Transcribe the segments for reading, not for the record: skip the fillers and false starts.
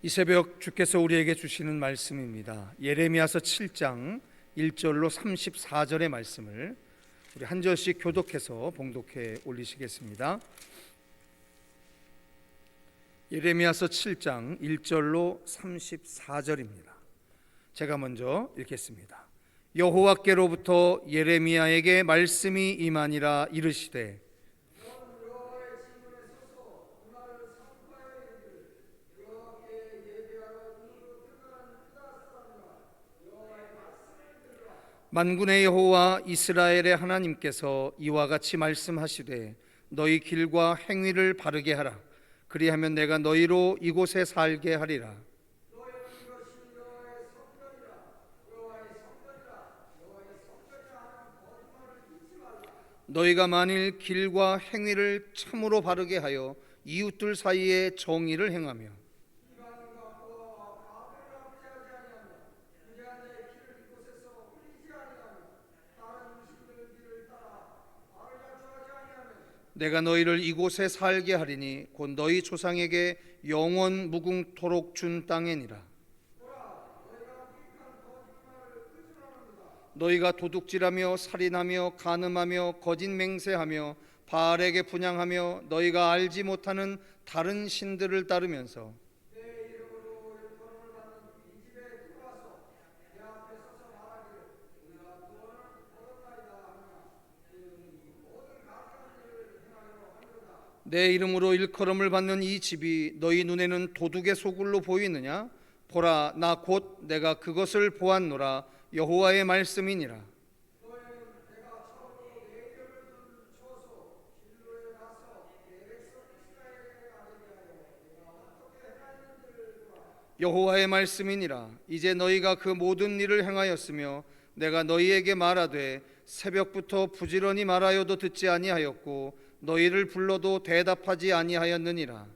이 새벽 주께서 우리에게 주시는 말씀입니다. 예레미야서 7장 1절로 34절의 말씀을 우리 한 절씩 교독해서 봉독해 올리시겠습니다. 예레미야서 7장 1절로 34절입니다. 제가 먼저 읽겠습니다. 여호와께로부터 예레미야에게 말씀이 임하니라. 이르시되 만군의 여호와 이스라엘의 하나님께서 이와 같이 말씀하시되 너희 길과 행위를 바르게 하라. 그리하면 내가 너희로 이곳에 살게 하리라. 너희가 만일 길과 행위를 참으로 바르게 하여 이웃들 사이에 정의를 행하며 내가 너희를 이곳에 살게 하리니 곧 너희 조상에게 영원 무궁토록 준 땅이니라. 너희가 도둑질하며 살인하며 간음하며 거짓 맹세하며 바알에게 분향하며 너희가 알지 못하는 다른 신들을 따르면서 내 이름으로 일컬음을 받는 이 집이 너희 눈에는 도둑의 소굴로 보이느냐? 보라, 나 곧 내가 그것을 보았노라. 여호와의 말씀이니라. 여호와의 말씀이니라. 이제 너희가 그 모든 일을 행하였으며 내가 너희에게 말하되 새벽부터 부지런히 말하여도 듣지 아니하였고 너희를 불러도 대답하지 아니하였느니라.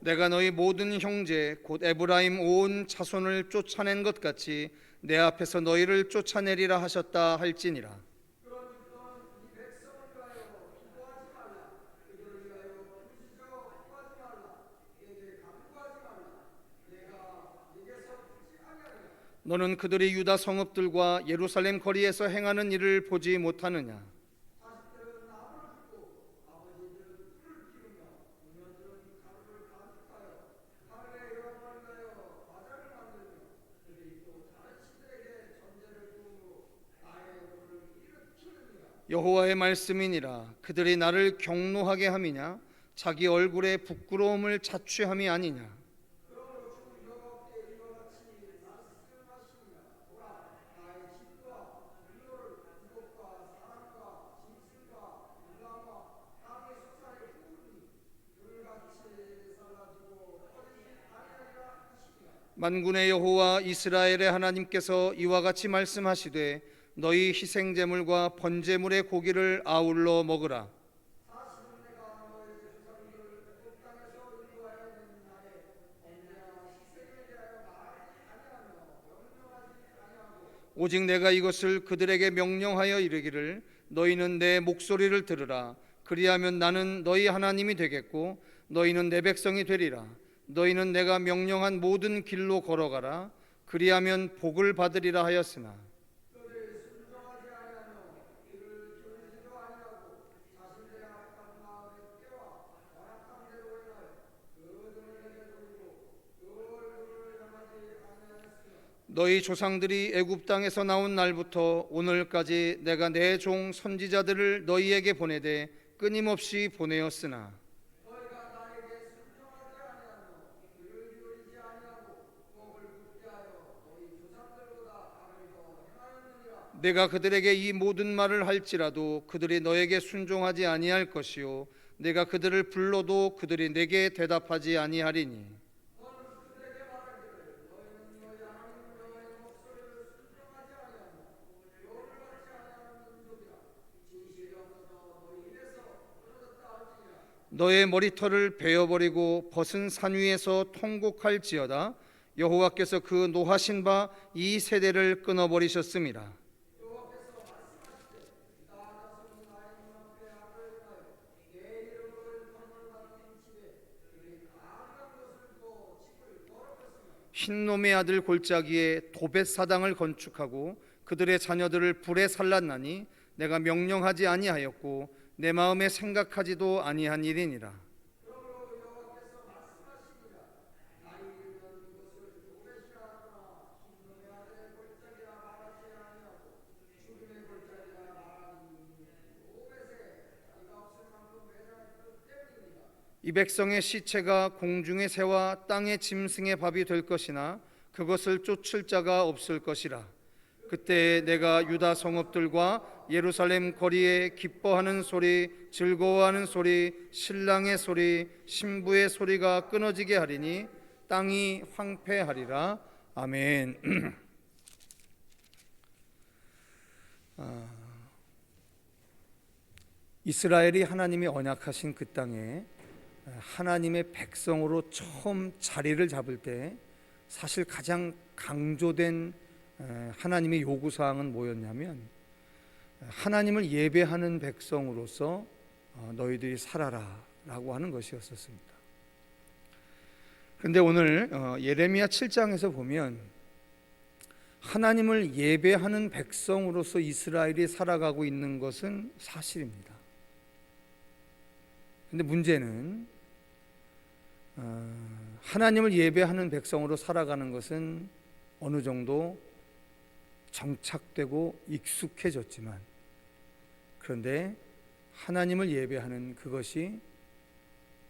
내가 너희 모든 형제 곧 에브라임 온 자손을 쫓아낸 것 같이 내 앞에서 너희를 쫓아내리라 하셨다 할지니라. 너는 그들이 유다 성읍들과 예루살렘 거리에서 행하는 일을 보지 못하느냐? 여호와의 말씀이니라. 그들이 나를 경노하게 함이냐? 자기 얼굴에 부끄러움을 자취함이 아니냐? 만군의 여호와 이스라엘의 하나님께서 이와 같이 말씀하시되 너희 희생제물과 번제물의 고기를 아울러 먹으라. 오직 내가 이것을 그들에게 명령하여 이르기를 너희는 내 목소리를 들으라. 그리하면 나는 너희 하나님이 되겠고 너희는 내 백성이 되리라. 너희는 내가 명령한 모든 길로 걸어가라. 그리하면 복을 받으리라 하였으나 너희 조상들이 애굽 땅에서 나온 날부터 오늘까지 내가 내 종 선지자들을 너희에게 보내되 끊임없이 보내었으나 내가 그들에게 이 모든 말을 할지라도 그들이 너에게 순종하지 아니할 것이요 내가 그들을 불러도 그들이 내게 대답하지 아니하리니 너의 머리털을 베어버리고 벗은 산 위에서 통곡할지어다. 여호와께서 그 노하신 바 이 세대를 끊어버리셨습니다. 흰놈의 아들 골짜기에 도벳 사당을 건축하고 그들의 자녀들을 불에 살랐나니 내가 명령하지 아니하였고 내 마음에 생각하지도 아니한 일이니라. 이 백성의 시체가 공중의 새와 땅의 짐승의 밥이 될 것이나 그것을 쫓을 자가 없을 것이라. 그때 내가 유다 성읍들과 예루살렘 거리에 기뻐하는 소리, 즐거워하는 소리, 신랑의 소리, 신부의 소리가 끊어지게 하리니 땅이 황폐하리라. 아멘. 이스라엘이 하나님이 언약하신 그 땅에 하나님의 백성으로 처음 자리를 잡을 때 사실 가장 강조된 하나님의 요구사항은 뭐였냐면 하나님을 예배하는 백성으로서 너희들이 살아라 라고 하는 것이었습니다. 그런데 오늘 예레미야 7장에서 보면 하나님을 예배하는 백성으로서 이스라엘이 살아가고 있는 것은 사실입니다. 그런데 문제는 하나님을 예배하는 백성으로 살아가는 것은 어느 정도 정착되고 익숙해졌지만 그런데 하나님을 예배하는 그것이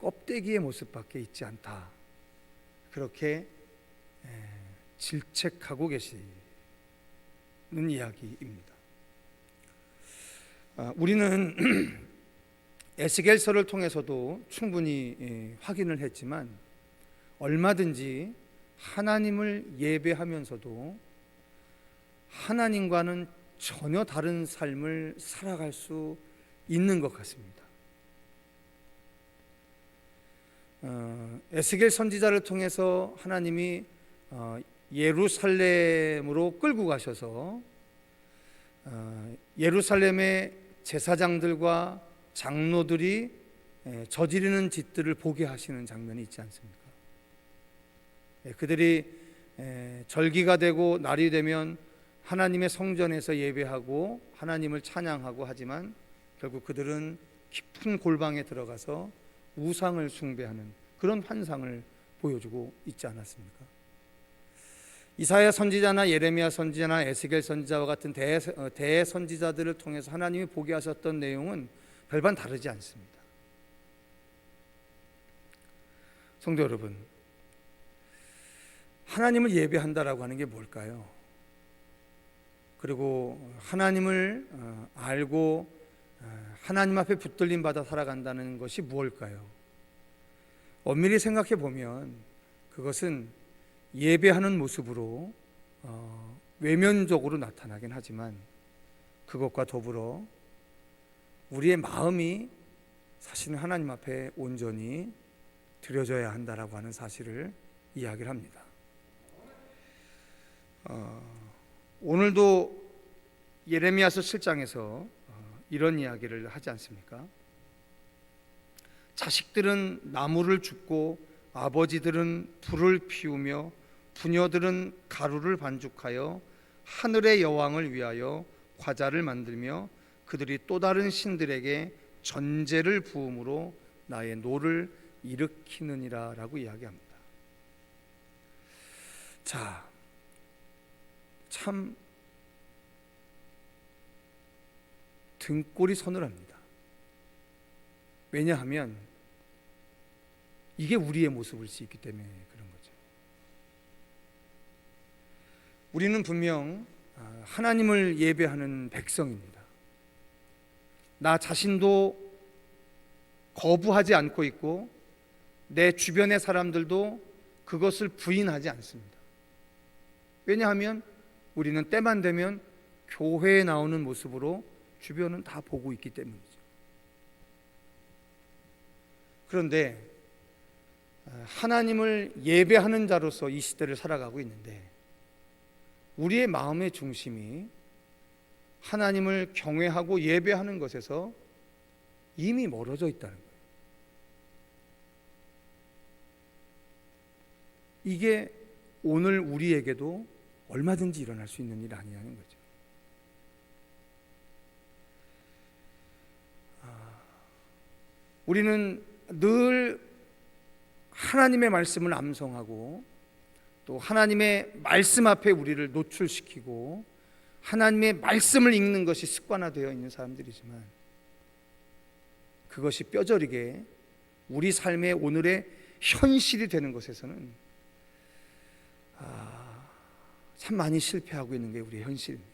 껍데기의 모습밖에 있지 않다. 그렇게 질책하고 계시는 이야기입니다. 우리는 에스겔서를 통해서도 충분히 확인을 했지만 얼마든지 하나님을 예배하면서도 하나님과는 전혀 다른 삶을 살아갈 수 있는 것 같습니다. 에스겔 선지자를 통해서 하나님이 예루살렘으로 끌고 가셔서 예루살렘의 제사장들과 장로들이 저지르는 짓들을 보게 하시는 장면이 있지 않습니까? 그들이 절기가 되고 날이 되면 하나님의 성전에서 예배하고 하나님을 찬양하고 하지만 결국 그들은 깊은 골방에 들어가서 우상을 숭배하는 그런 환상을 보여주고 있지 않았습니까? 이사야 선지자나 예레미야 선지자나 에스겔 선지자와 같은 대선지자들을 통해서 하나님이 보게 하셨던 내용은 별반 다르지 않습니다. 성도 여러분, 하나님을 예배한다라고 하는 게 뭘까요? 그리고 하나님을 알고 하나님 앞에 붙들림 받아 살아간다는 것이 무엇일까요? 엄밀히 생각해 보면 그것은 예배하는 모습으로 외면적으로 나타나긴 하지만 그것과 더불어 우리의 마음이 사실은 하나님 앞에 온전히 드려져야 한다라고 하는 사실을 이야기를 합니다. 오늘도 예레미야서 7장에서 이런 이야기를 하지 않습니까? 자식들은 나무를 줍고 아버지들은 불을 피우며 부녀들은 가루를 반죽하여 하늘의 여왕을 위하여 과자를 만들며 그들이 또 다른 신들에게 전제를 부음으로 나의 노를 일으키느니라 라고 이야기합니다. 자, 참 등골이 서늘합니다. 왜냐하면 이게 우리의 모습일 수 있기 때문에 그런 거죠. 우리는 분명 하나님을 예배하는 백성입니다. 나 자신도 거부하지 않고 있고 내 주변의 사람들도 그것을 부인하지 않습니다. 왜냐하면 우리는 때만 되면 교회에 나오는 모습으로 주변은 다 보고 있기 때문이죠. 그런데 하나님을 예배하는 자로서 이 시대를 살아가고 있는데 우리의 마음의 중심이 하나님을 경외하고 예배하는 것에서 이미 멀어져 있다는 거예요. 이게 오늘 우리에게도 얼마든지 일어날 수 있는 일 아니냐는 거죠. 우리는 늘 하나님의 말씀을 암송하고 또 하나님의 말씀 앞에 우리를 노출시키고 하나님의 말씀을 읽는 것이 습관화되어 있는 사람들이지만 그것이 뼈저리게 우리 삶의 오늘의 현실이 되는 것에서는 참 많이 실패하고 있는 게 우리의 현실입니다.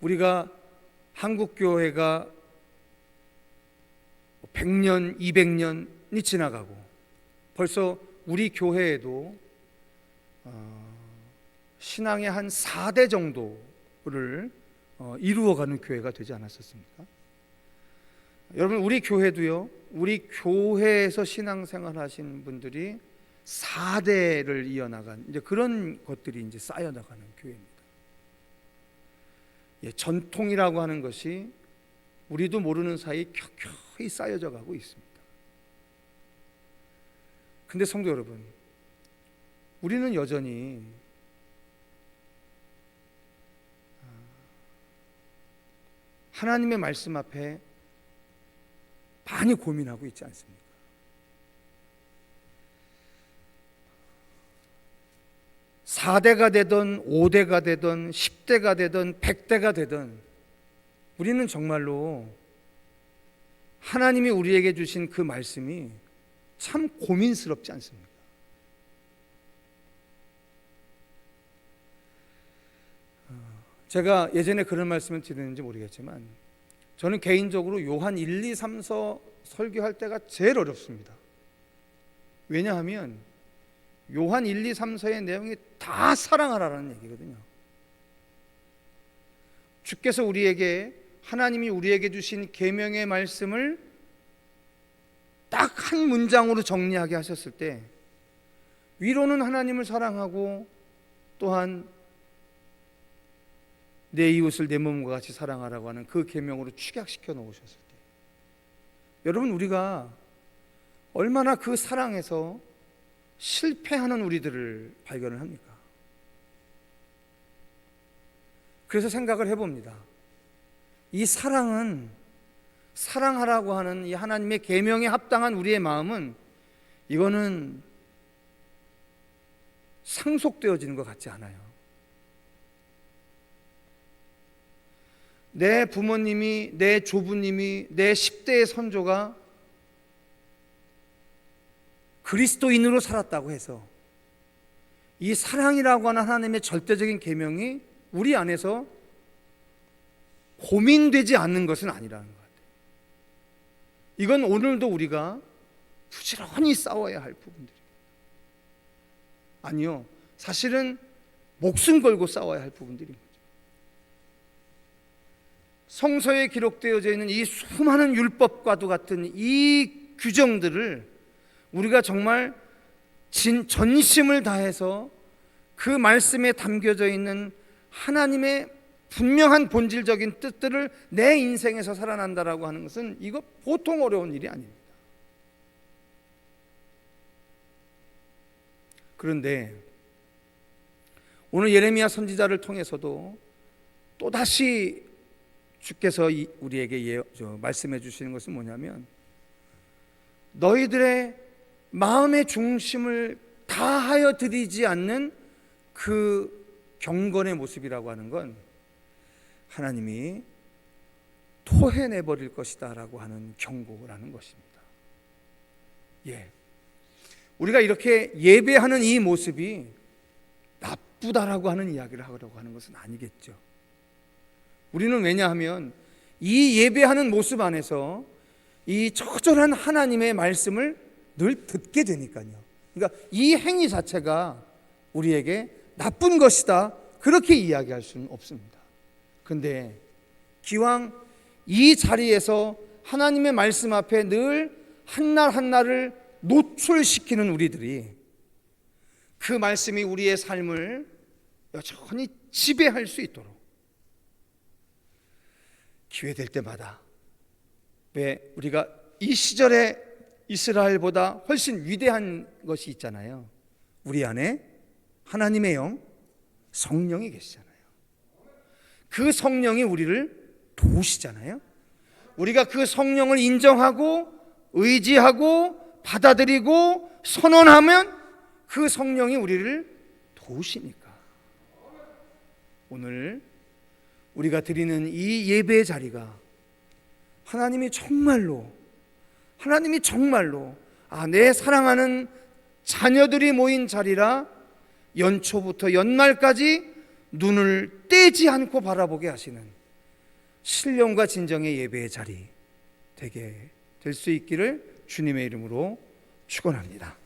우리가 한국교회가 100년, 200년이 지나가고 벌써 우리 교회에도 신앙의 한 4대 정도를 이루어가는 교회가 되지 않았었습니까? 여러분, 우리 교회도요, 우리 교회에서 신앙생활 하신 분들이 4대를 이어나간 이제 그런 것들이 이제 쌓여나가는 교회입니다. 전통이라고 하는 것이 우리도 모르는 사이 켜켜이 쌓여져 가고 있습니다. 근데 성도 여러분, 우리는 여전히 하나님의 말씀 앞에 많이 고민하고 있지 않습니까? (4대가) 되든 5대가 되든 10대가 되든 100대가 되든 우리는 정말로 하나님이 우리에게 주신 그 말씀이 참 고민스럽지 않습니까? 제가 예전에 그런 말씀을 드렸는지 모르겠지만 저는 개인적으로 요한 1, 2, 3서 설교할 때가 제일 어렵습니다. 왜냐하면 요한 1, 2, 3서의 내용이 다 사랑하라는 얘기거든요. 주께서 우리에게, 하나님이 우리에게 주신 계명의 말씀을 딱 한 문장으로 정리하게 하셨을 때 위로는 하나님을 사랑하고 또한 내 이웃을 내 몸과 같이 사랑하라고 하는 그 계명으로 축약시켜 놓으셨을 때 여러분, 우리가 얼마나 그 사랑에서 실패하는 우리들을 발견을 합니까? 그래서 생각을 해봅니다. 이 사랑은, 사랑하라고 하는 이 하나님의 계명에 합당한 우리의 마음은 이거는 상속되어지는 것 같지 않아요. 내 부모님이, 내 조부님이, 내 10대의 선조가 그리스도인으로 살았다고 해서 이 사랑이라고 하는 하나님의 절대적인 계명이 우리 안에서 고민되지 않는 것은 아니라는 것 같아요. 이건 오늘도 우리가 부지런히 싸워야 할 부분들이에요. 아니요, 사실은 목숨 걸고 싸워야 할 부분들입니다. 성서에 기록되어져 있는 이 수많은 율법과도 같은 이 규정들을 우리가 정말 전심을 다해서 그 말씀에 담겨져 있는 하나님의 분명한 본질적인 뜻들을 내 인생에서 살아난다라고 하는 것은 이거 보통 어려운 일이 아닙니다. 그런데 오늘 예레미야 선지자를 통해서도 또다시 주께서 우리에게 말씀해 주시는 것은 뭐냐면 너희들의 마음의 중심을 다하여 드리지 않는 그 경건의 모습이라고 하는 건 하나님이 토해내버릴 것이다 라고 하는 경고라는 것입니다. 우리가 이렇게 예배하는 이 모습이 나쁘다라고 하는 이야기를 하려고 하는 것은 아니겠죠. 우리는 왜냐하면 이 예배하는 모습 안에서 이 처절한 하나님의 말씀을 늘 듣게 되니까요. 그러니까 이 행위 자체가 우리에게 나쁜 것이다 그렇게 이야기할 수는 없습니다. 근데 기왕 이 자리에서 하나님의 말씀 앞에 늘 한날 한날을 노출시키는 우리들이 그 말씀이 우리의 삶을 여전히 지배할 수 있도록 기회될 때마다, 왜 우리가 이 시절에 이스라엘보다 훨씬 위대한 것이 있잖아요. 우리 안에 하나님의 영, 성령이 계시잖아요. 그 성령이 우리를 도우시잖아요. 우리가 그 성령을 인정하고 의지하고 받아들이고 선언하면 그 성령이 우리를 도우시니까. 오늘 우리가 드리는 이 예배의 자리가 하나님이 정말로 내 사랑하는 자녀들이 모인 자리라 연초부터 연말까지 눈을 떼지 않고 바라보게 하시는 신령과 진정의 예배의 자리 되게 될 수 있기를 주님의 이름으로 축원합니다.